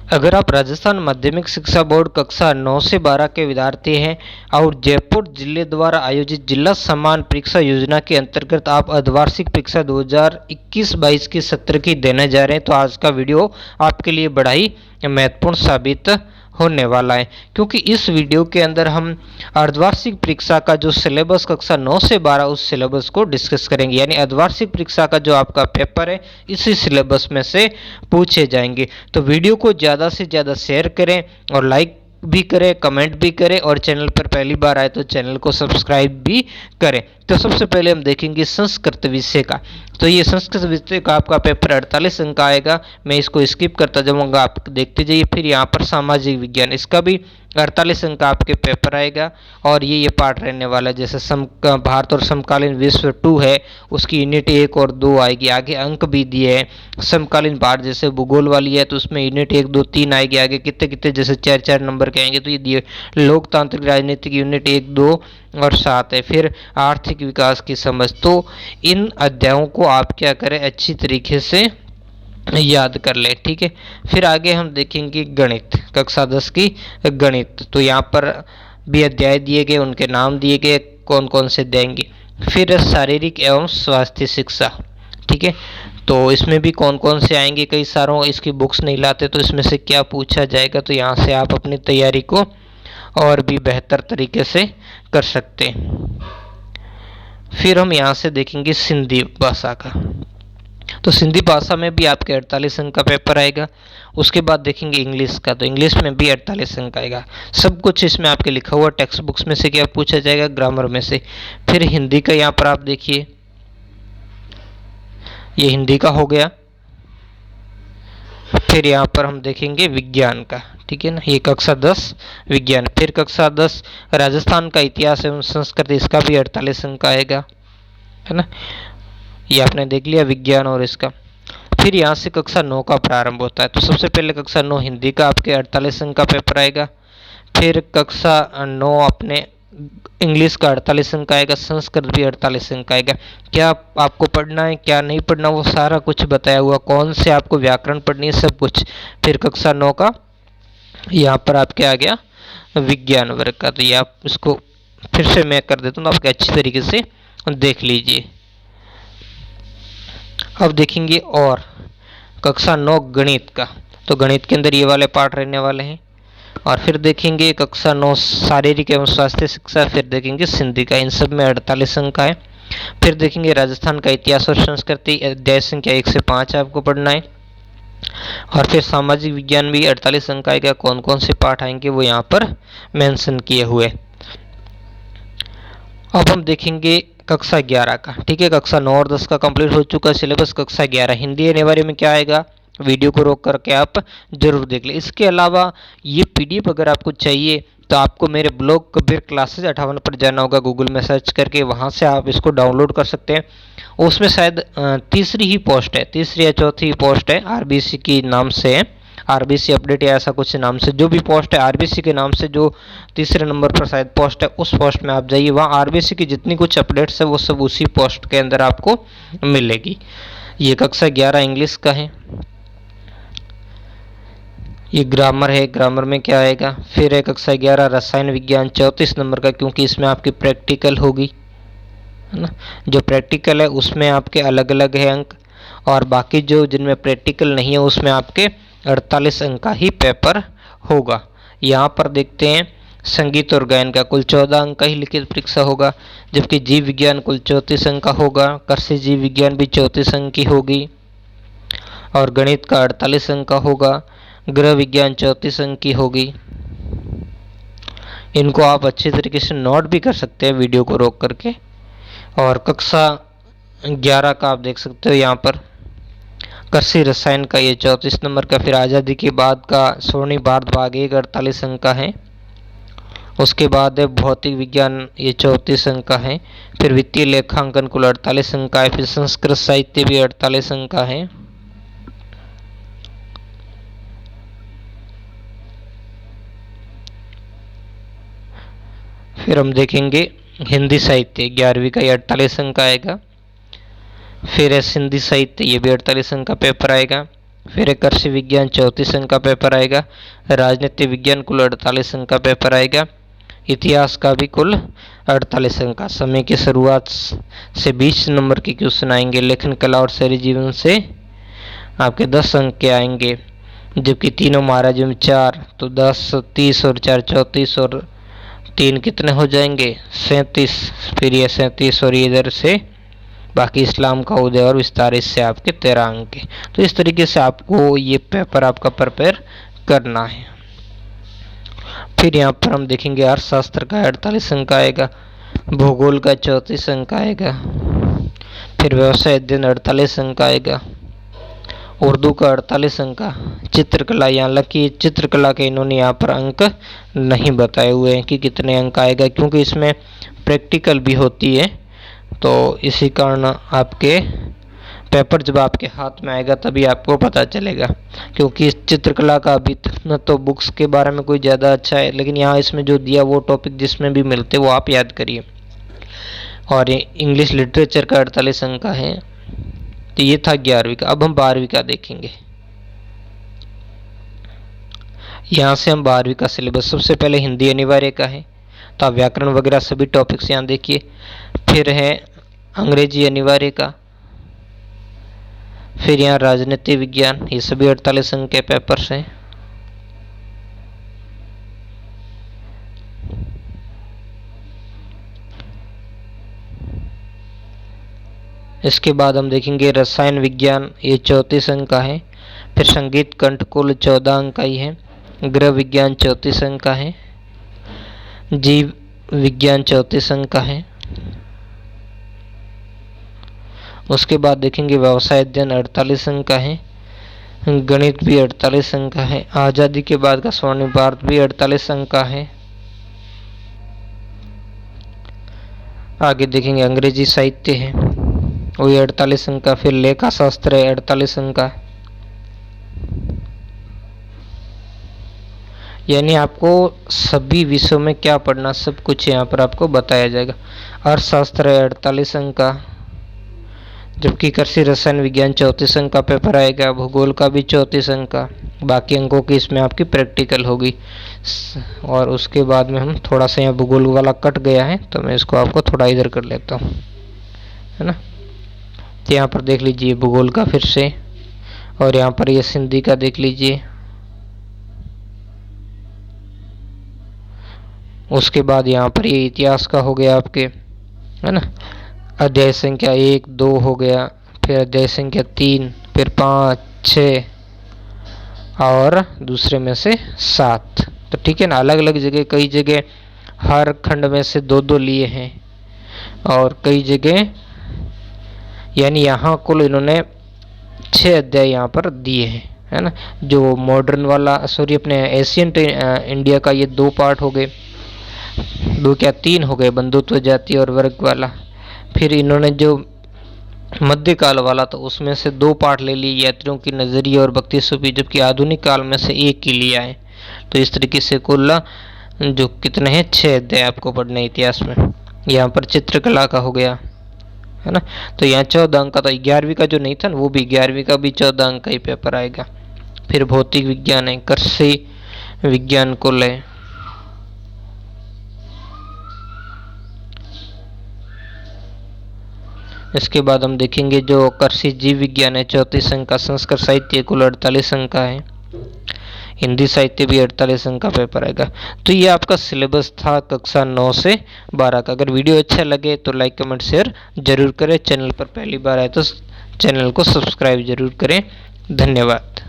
अगर आप राजस्थान माध्यमिक शिक्षा बोर्ड कक्षा 9 से 12 के विद्यार्थी हैं और जयपुर जिले द्वारा आयोजित जिला समान परीक्षा योजना के अंतर्गत आप अर्धवार्षिक परीक्षा 2021-22 की सत्र की देने जा रहे हैं, तो आज का वीडियो आपके लिए बड़ा ही महत्वपूर्ण साबित होने वाला है, क्योंकि इस वीडियो के अंदर हम अर्धवार्षिक परीक्षा का जो सिलेबस कक्षा 9 से 12 उस सिलेबस को डिस्कस करेंगे। यानी अर्धवार्षिक परीक्षा का जो आपका पेपर है इसी सिलेबस में से पूछे जाएंगे। तो वीडियो को ज़्यादा से ज़्यादा शेयर करें और लाइक भी करें, कमेंट भी करें, और चैनल पर पहली बार आए तो चैनल को सब्सक्राइब भी करें। तो सबसे पहले हम देखेंगे संस्कृत विषय का। तो ये संस्कृत विषय का आपका पेपर 48 अंक का आएगा। मैं इसको स्किप करता जाऊंगा, आप देखते जाइए। फिर यहाँ पर सामाजिक विज्ञान, इसका भी 48 अंक का आपके पेपर आएगा और ये पार्ट रहने वाला है। जैसे भारत और समकालीन विश्व 2 है, उसकी यूनिट 1 और 2 आएगी। आगे अंक भी दिए हैं। समकालीन भारत जैसे भूगोल वाली है तो उसमें यूनिट 1 2 3 आएगी। आगे कितने कितने जैसे 4 नंबर के आएंगे, तो ये दिए। लोकतांत्रिक राजनीतिक यूनिट 1 2 और 7 है। फिर आर्थिक विकास की समझ। तो इन अध्यायों को आप क्या करें, अच्छी तरीके से याद कर ले, ठीक है। फिर आगे हम देखेंगे गणित, कक्षा 10 की गणित। तो यहाँ पर भी अध्याय दिए गए, उनके नाम दिए गए, कौन कौन से देंगे। फिर शारीरिक एवं स्वास्थ्य शिक्षा, ठीक है। तो इसमें भी कौन कौन से आएंगे, कई सारों इसकी बुक्स नहीं लाते तो इसमें से क्या पूछा जाएगा, तो यहाँ से आप अपनी तैयारी को और भी बेहतर तरीके से कर सकते हैं। फिर हम यहाँ से देखेंगे सिंधी भाषा का। तो सिंधी भाषा में भी आपके 48 अंक का पेपर आएगा। उसके बाद देखेंगे इंग्लिश का। तो इंग्लिश में भी 48 अंक आएगा। सब कुछ इसमें आपके लिखा हुआ टेक्स्ट बुक्स में से क्या पूछा जाएगा, ग्रामर में से। फिर हिंदी का यहाँ पर आप देखिए, ये हिंदी का हो गया। फिर यहाँ पर हम देखेंगे विज्ञान का, ठीक है ना, ये कक्षा 10 विज्ञान। फिर कक्षा 10 राजस्थान का इतिहास एवं संस्कृति, इसका भी 48 अंक आएगा, है ना। ये आपने देख लिया विज्ञान और इसका। फिर यहाँ से कक्षा 9 का प्रारंभ होता है। तो सबसे पहले कक्षा 9 हिंदी का आपके 48 अंक का पेपर आएगा। फिर कक्षा 9 अपने इंग्लिश का 48 अंक आएगा। संस्कृत भी 48 अंक आएगा। क्या आपको पढ़ना है, क्या नहीं पढ़ना, वो सारा कुछ बताया हुआ, कौन से आपको व्याकरण पढ़नी है, सब कुछ। फिर कक्षा 9 का यहाँ पर आपके आ गया विज्ञान वर्ग का। तो ये आप इसको फिर से मैं कर देता हूँ, आपके अच्छी तरीके से देख लीजिए। अब देखेंगे और कक्षा 9 गणित का। तो गणित के अंदर ये वाले पार्ट रहने वाले हैं। और फिर देखेंगे कक्षा 9 शारीरिक एवं स्वास्थ्य शिक्षा। फिर देखेंगे सिंधी का, इन सब में 48 अंक का है। फिर देखेंगे राजस्थान का इतिहास और संस्कृति, अध्याय संख्या 1 से 5 आपको पढ़ना है। और फिर सामाजिक विज्ञान भी 48 अंक आएगा। कौन कौन से पाठ आएंगे वो यहाँ पर मेंशन किए हुए। अब हम देखेंगे कक्षा 11 का, ठीक है। कक्षा 9 और 10 का कंप्लीट हो चुका सिलेबस। कक्षा 11 हिंदी आने बारे में क्या आएगा, वीडियो को रोक करके आप जरूर देख लें। इसके अलावा ये पीडीएफ अगर आपको चाहिए तो आपको मेरे ब्लॉग कबीर क्लासेज 58 पर जाना होगा, गूगल में सर्च करके, वहाँ से आप इसको डाउनलोड कर सकते हैं। उसमें शायद तीसरी ही पोस्ट है, तीसरी या चौथी पोस्ट है, आरबीसी की नाम से है, आरबीसी अपडेट या ऐसा कुछ नाम से, जो भी पोस्ट है आरबीसी के नाम से, जो तीसरे नंबर पर शायद पोस्ट है, उस पोस्ट में आप जाइए। वहाँ आरबीसी की जितनी कुछ अपडेट्स है वो सब उसी पोस्ट के अंदर आपको मिलेगी। ये कक्षा 11 इंग्लिश का है। ये ग्रामर है, ग्रामर में क्या आएगा। फिर है कक्षा 11 रसायन विज्ञान, 34 नंबर का, क्योंकि इसमें आपकी प्रैक्टिकल होगी, है ना। जो प्रैक्टिकल है उसमें आपके अलग अलग है अंक, और बाकी जो जिनमें प्रैक्टिकल नहीं है उसमें आपके 48 अंक का ही पेपर होगा। यहाँ पर देखते हैं संगीत और गायन का कुल 14 अंक का ही लिखित परीक्षा होगा, जबकि जीव विज्ञान कुल 34 अंक का होगा। कृषि जीव विज्ञान भी 34 अंक की होगी, और गणित का 48 अंक का होगा। गृह विज्ञान 34 अंक की होगी। इनको आप अच्छी तरीके से नोट भी कर सकते हैं वीडियो को रोक करके। और कक्षा 11 का आप देख सकते हो यहाँ पर कृषि रसायन का, ये 34 नंबर का। फिर आज़ादी के बाद का स्वर्णिम भारत भाग 1 48 अंक का है। उसके बाद है भौतिक विज्ञान, ये 34 अंक का है। फिर वित्तीय लेखांकन कुल 48 अंक का है। फिर संस्कृत साहित्य भी 48 अंक का है। फिर हम देखेंगे हिंदी साहित्य 11वीं का, ये 48 अंक का आएगा। फिर है सिंधी साहित्य, ये भी 48 अंक का पेपर आएगा। फिर एक कृषि विज्ञान 34 अंक का पेपर आएगा। राजनीति विज्ञान कुल 48 अंक का पेपर आएगा। इतिहास का भी कुल 48 अंक का। समय की शुरुआत से 20 नंबर के क्वेश्चन आएंगे। लेखन कला और शहरी जीवन से आपके 10 अंक के आएंगे, जबकि तीनों महाराजों में 4 तो 10, 30 और 4 34 और 3 कितने हो जाएंगे 37। फिर ये 37 और इधर से बाकी इस्लाम का उदय और विस्तार, इससे आपके 13 अंक के। तो इस तरीके से आपको ये पेपर आपका प्रिपेयर करना है। फिर यहाँ पर हम देखेंगे अर्थशास्त्र का 48 अंक आएगा, भूगोल का 34 अंक आएगा, फिर व्यवसाय अध्ययन 48 अंक आएगा, उर्दू का 48 अंक का, चित्रकला, यहाँ लकी चित्रकला के इन्होंने यहाँ पर अंक नहीं बताए हुए हैं कि कितने अंक आएगा, क्योंकि इसमें प्रैक्टिकल भी होती है। तो इसी कारण आपके पेपर जब आपके हाथ में आएगा तभी आपको पता चलेगा, क्योंकि इस चित्रकला का अभी न तो बुक्स के बारे में कोई ज़्यादा अच्छा है, लेकिन यहाँ इसमें जो दिया वो टॉपिक जिसमें भी मिलते वो आप याद करिए। और इंग्लिश लिटरेचर का 48 अंक का है। तो ये था 11वीं का। अब हम 12वीं का देखेंगे। यहाँ से हम 12वीं का सिलेबस, सबसे पहले हिंदी अनिवार्य का है, तो आप व्याकरण वगैरह सभी टॉपिक्स यहाँ देखिए। फिर है अंग्रेजी अनिवार्य का, फिर यहाँ राजनीति विज्ञान, ये सभी 48 अंक के पेपर्स हैं। इसके बाद हम देखेंगे रसायन विज्ञान, ये 34 अंक का है। फिर संगीत कंठ कुल 14 अंक का ही है। गृह विज्ञान 34 अंक का है। जीव विज्ञान 34 अंक का है। उसके बाद देखेंगे व्यवसाय अध्ययन 48 अंक का है। गणित भी 48 अंक का है। आज़ादी के बाद का स्वर्णिम भारत भी 48 अंक का है। आगे देखेंगे अंग्रेजी साहित्य है, वही 48 अंक का। फिर लेखा शास्त्र है 48 अंक का। यानी आपको सभी विषयों में क्या पढ़ना सब कुछ यहाँ पर आपको बताया जाएगा। अर्थशास्त्र है 48 अंक का, जबकि कृषि रसायन विज्ञान 34 अंक का पेपर आएगा। भूगोल का भी 34 अंक का। बाकी अंकों की इसमें आपकी प्रैक्टिकल होगी। और उसके बाद में हम थोड़ा सा यहाँ भूगोल वाला कट गया है, तो मैं इसको आपको थोड़ा इधर कर लेता हूँ, है ना। तो यहाँ पर देख लीजिए भूगोल का फिर से, और यहाँ पर ये सिंधी का देख लीजिए। उसके बाद यहाँ पर ये इतिहास का हो गया आपके, है ना। अध्याय संख्या 1, 2 हो गया, फिर अध्याय संख्या 3, फिर 5, 6 और दूसरे में से 7। तो ठीक है ना, अलग अलग जगह, कई जगह हर खंड में से 2-2 लिए हैं, और कई जगह यानी यहाँ कुल इन्होंने 6 अध्याय यहाँ पर दिए हैं, है ना। जो मॉडर्न वाला, सॉरी अपने एशियंट इंडिया का ये 2 पार्ट हो गए, 2 क्या 3 हो गए, बंधुत्व जाति और वर्ग वाला। फिर इन्होंने जो मध्यकाल वाला तो उसमें से 2 पार्ट ले लिए, यात्रियों की नजरिए और भक्ति सूफी, जबकि आधुनिक काल में से 1 ही लिया है। तो इस तरीके से कुल जो कितने हैं 6 अध्याय आपको पढ़ने इतिहास में। यहाँ पर चित्रकला का हो गया, है ना। तो यहाँ 14 अंक का, तो 11वीं का जो नहीं था ना वो भी 11वीं का भी 14 अंक का ही पेपर आएगा। फिर भौतिक विज्ञान है, कृषि विज्ञान कुल है, इसके बाद हम देखेंगे जो कृषि जीव विज्ञान है 34 अंक का। संस्कृत साहित्य कुल 48 अंक का है। हिंदी साहित्य भी 48 अंक का पेपर आएगा। तो ये आपका सिलेबस था कक्षा 9 से 12 का। अगर वीडियो अच्छा लगे तो लाइक कमेंट शेयर जरूर करें। चैनल पर पहली बार आए तो चैनल को सब्सक्राइब जरूर करें। धन्यवाद।